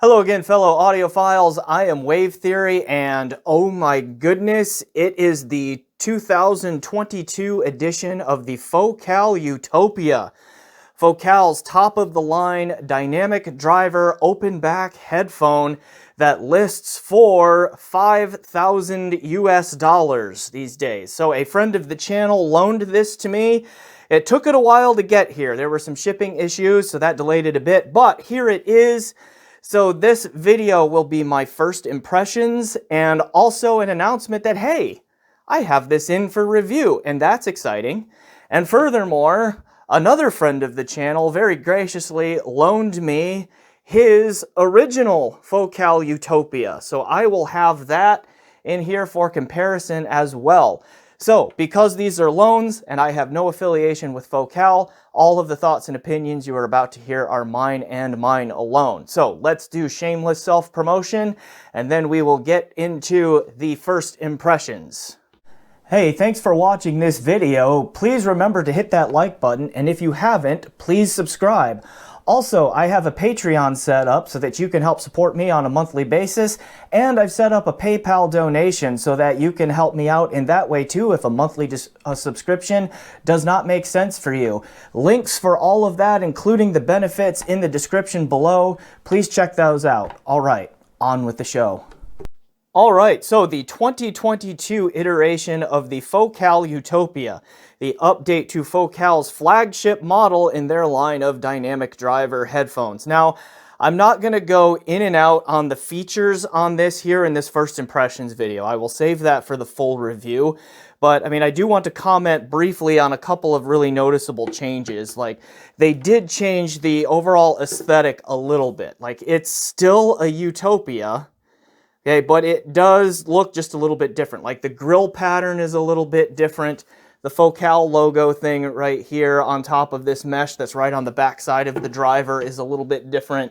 Hello again, fellow audiophiles. I am Wave Theory, and oh my goodness, it is the 2022 edition of the Focal Utopia. Focal's top-of-the-line dynamic driver open back headphone that lists for 5,000 US dollars these days. So a friend of the channel loaned this to me. It took it a while to get here. There were some shipping issues, so that delayed it a bit, but here it is. So this video will be my first impressions and also an announcement that, hey, I have this in for review, and that's exciting. And furthermore, another friend of the channel very graciously loaned me his original Focal Utopia. So I will have that in here for comparison as well. So, because these are loans and I have no affiliation with Focal, all of the thoughts and opinions you are about to hear are mine and mine alone. So, let's do shameless self-promotion, and then we will get into the first impressions. Hey, thanks for watching this video. Please remember to hit that like button, and if you haven't, please subscribe. Also, I have a Patreon set up so that you can help support me on a monthly basis, and I've set up a PayPal donation so that you can help me out in that way too if a monthly subscription does not make sense for you. Links for all of that, including the benefits, in the description below. Please check those out. All right, on with the show. All right, so the 2022 iteration of the Focal Utopia, the update to Focal's flagship model in their line of dynamic driver headphones. Now, I'm not going to go in and out on the features on this here in this first impressions video. I will save that for the full review. But, I mean, I do want to comment briefly on a couple of really noticeable changes. Like, they did change the overall aesthetic a little bit. Like, it's still a Utopia, okay, but it does look just a little bit different. Like, the grill pattern is a little bit different. The Focal logo thing right here on top of this mesh that's right on the back side of the driver is a little bit different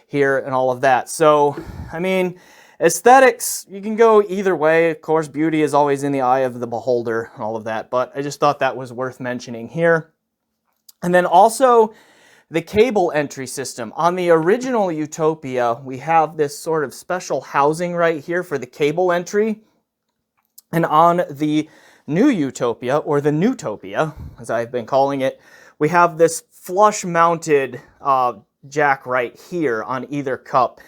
here and all of that. So, I mean, aesthetics, you can go either way. Of course, beauty is always in the eye of the beholder and all of that, but I just thought that was worth mentioning here. And then also, the cable entry system. On the original Utopia, we have this sort of special housing right here for the cable entry. And on the new Utopia, or the Newtopia, as I've been calling it, we have this flush-mounted jack right here on either cup.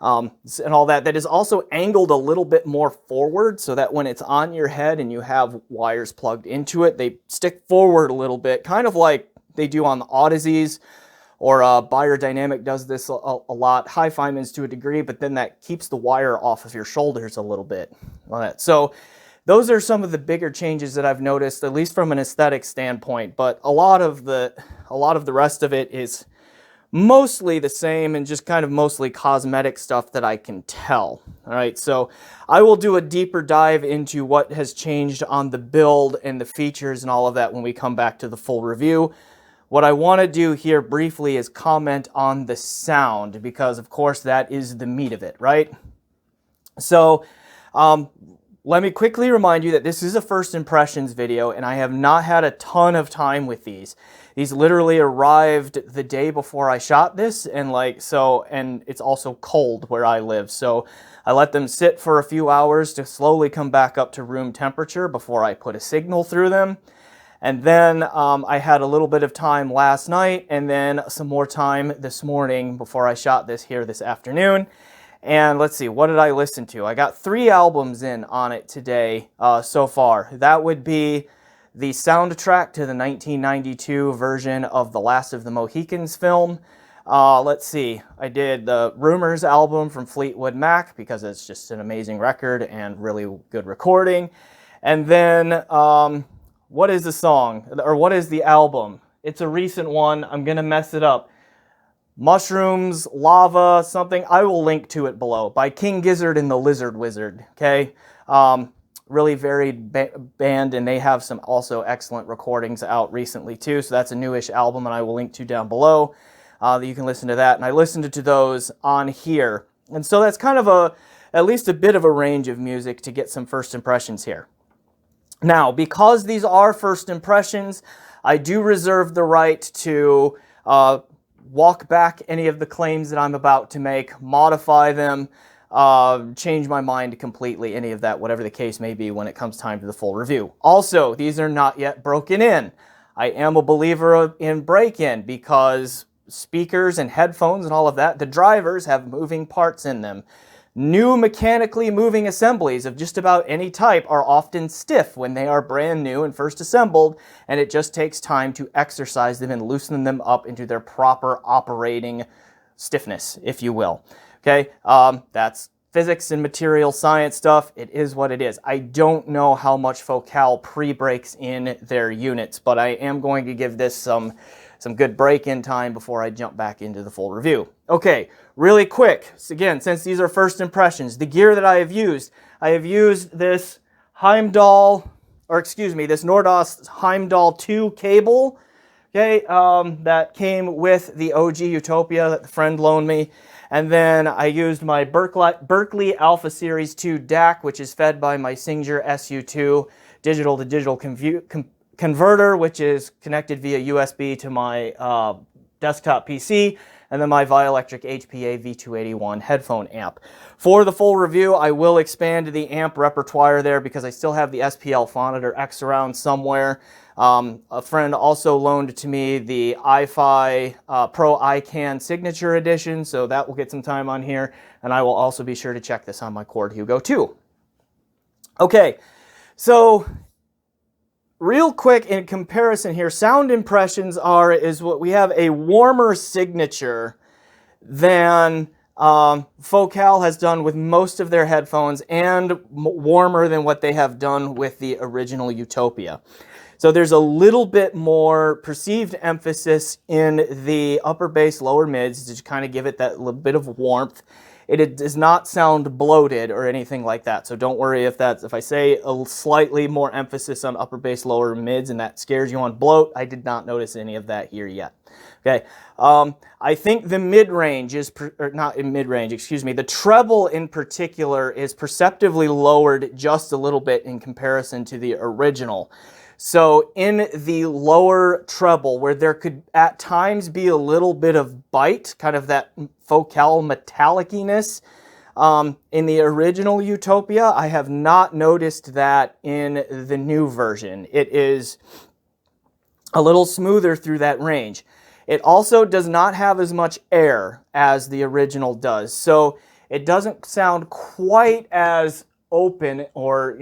And all that is also angled a little bit more forward so that when it's on your head and you have wires plugged into it, they stick forward a little bit, kind of like they do on the Odysseys. Or Beyerdynamic does this a lot, Hi-Fiman's to a degree, but then that keeps the wire off of your shoulders a little bit. So those are some of the bigger changes that I've noticed, at least from an aesthetic standpoint. But a lot of the rest of it is mostly the same and just kind of mostly cosmetic stuff that I can tell. All right, so I will do a deeper dive into what has changed on the build and the features and all of that when we come back to the full review. What I want to do here briefly is comment on the sound, because of course that is the meat of it, right? So let me quickly remind you that this is a first impressions video, and I have not had a ton of time with these. These literally arrived the day before I shot this, and and it's also cold where I live, so I let them sit for a few hours to slowly come back up to room temperature before I put a signal through them. And then I had a little bit of time last night and then some more time this morning before I shot this here this afternoon. And let's see, what did I listen to? I got 3 albums in on it today so far. That would be the soundtrack to the 1992 version of The Last of the Mohicans film. Let's see, I did the Rumors album from Fleetwood Mac because it's just an amazing record and really good recording. And then what is the song, or what is the album? It's a recent one. I'm going to mess it up. Mushrooms, Lava, something. I will link to it below. By King Gizzard and the Lizard Wizard, okay? Really varied band, and they have some also excellent recordings out recently too, so that's a newish album, and I will link to down below. You can listen to that, and I listened to those on here. And so that's kind of at least a bit of a range of music to get some first impressions here. Now, because these are first impressions, I do reserve the right to walk back any of the claims that I'm about to make, modify them, change my mind completely, any of that, whatever the case may be when it comes time to the full review. Also, these are not yet broken in. I am a believer in break-in because speakers and headphones and all of that, the drivers have moving parts in them. New mechanically moving assemblies of just about any type are often stiff when they are brand new and first assembled, and it just takes time to exercise them and loosen them up into their proper operating stiffness, if you will. Okay, that's physics and material science stuff. It is what it is. I don't know how much Focal pre-breaks in their units, but I am going to give this some good break-in time before I jump back into the full review. Okay, really quick, so again, since these are first impressions, the gear that I have used this Heimdall, or excuse me, this Nordos Heimdall 2 cable, okay, that came with the OG Utopia that the friend loaned me. And then I used my Berkeley Alpha Series 2 DAC, which is fed by my Singer SU2 digital-to-digital converter, which is connected via USB to my desktop PC, and then my Vioelectric HPA V281 headphone amp. For the full review, I will expand the amp repertoire there because I still have the SPL Phonitor X around somewhere. A friend also loaned to me the iFi Pro iCan Signature Edition, so that will get some time on here, and I will also be sure to check this on my Cord Hugo 2. Okay, so real quick in comparison here, sound impressions is what we have a warmer signature than Focal has done with most of their headphones, and warmer than what they have done with the original Utopia. So there's a little bit more perceived emphasis in the upper bass, lower mids to kind of give it that little bit of warmth. It does not sound bloated or anything like that. So don't worry if I say a slightly more emphasis on upper bass, lower mids, and that scares you on bloat. I did not notice any of that here yet. Okay. I think the mid-range is, or not in mid-range, excuse me, the treble in particular is perceptibly lowered just a little bit in comparison to the original. So in the lower treble, where there could at times be a little bit of bite, kind of that Focal metalliciness, in the original Utopia, I have not noticed that in the new version. It is a little smoother through that range. It also does not have as much air as the original does, so it doesn't sound quite as open or,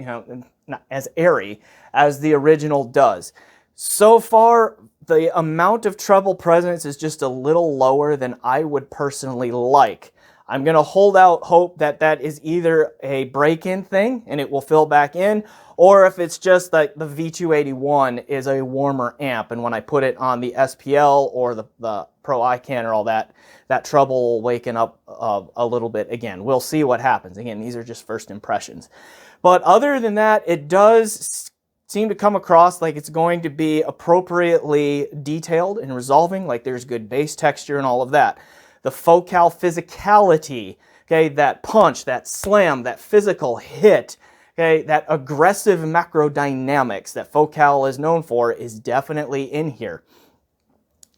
not as airy as the original does. So far, the amount of treble presence is just a little lower than I would personally like. I'm going to hold out hope that that is either a break-in thing and it will fill back in, or if it's just like the V281 is a warmer amp, and when I put it on the SPL or the Pro iCan or all that, that treble will waken up a little bit again. We'll see what happens. Again, these are just first impressions. But other than that, it does seem to come across like it's going to be appropriately detailed in resolving, like there's good bass texture and all of that. The Focal physicality, okay, that punch, that slam, that physical hit, okay, that aggressive macro dynamics that Focal is known for is definitely in here.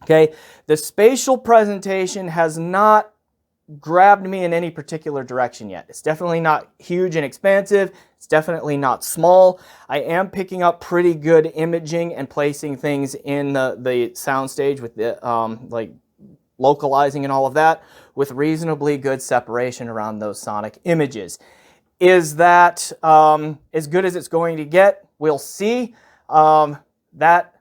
Okay, the spatial presentation has not grabbed me in any particular direction yet. It's definitely not huge and expansive. It's definitely not small. I am picking up pretty good imaging and placing things in the soundstage with the like localizing and all of that with reasonably good separation around those sonic images. Is that as good as it's going to get? We'll see. That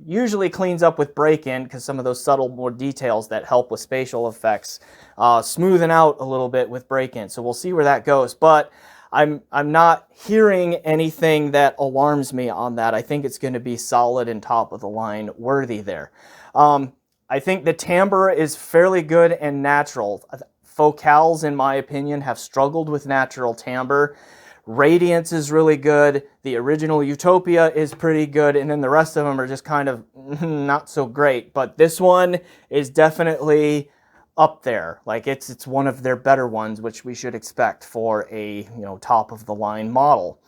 usually cleans up with break-in because some of those subtle more details that help with spatial effects smoothen out a little bit with break-in. So we'll see where that goes. But I'm not hearing anything that alarms me on that. I think it's going to be solid and top of the line worthy there. I think the timbre is fairly good and natural. Focals, in my opinion, have struggled with natural timbre. Radiance is really good. The original Utopia is pretty good, and then the rest of them are just kind of not so great. But this one is definitely up there. Like it's one of their better ones, which we should expect for a top of the line model.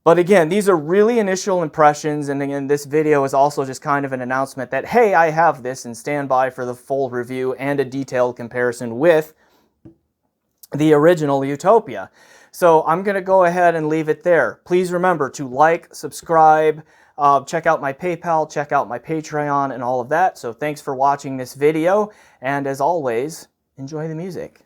But again, these are really initial impressions, and again, this video is also just kind of an announcement that, hey, I have this, and stand by for the full review and a detailed comparison with the original Utopia. So I'm going to go ahead and leave it there. Please remember to like, subscribe, check out my PayPal, check out my Patreon, and all of that. So thanks for watching this video, and as always, enjoy the music.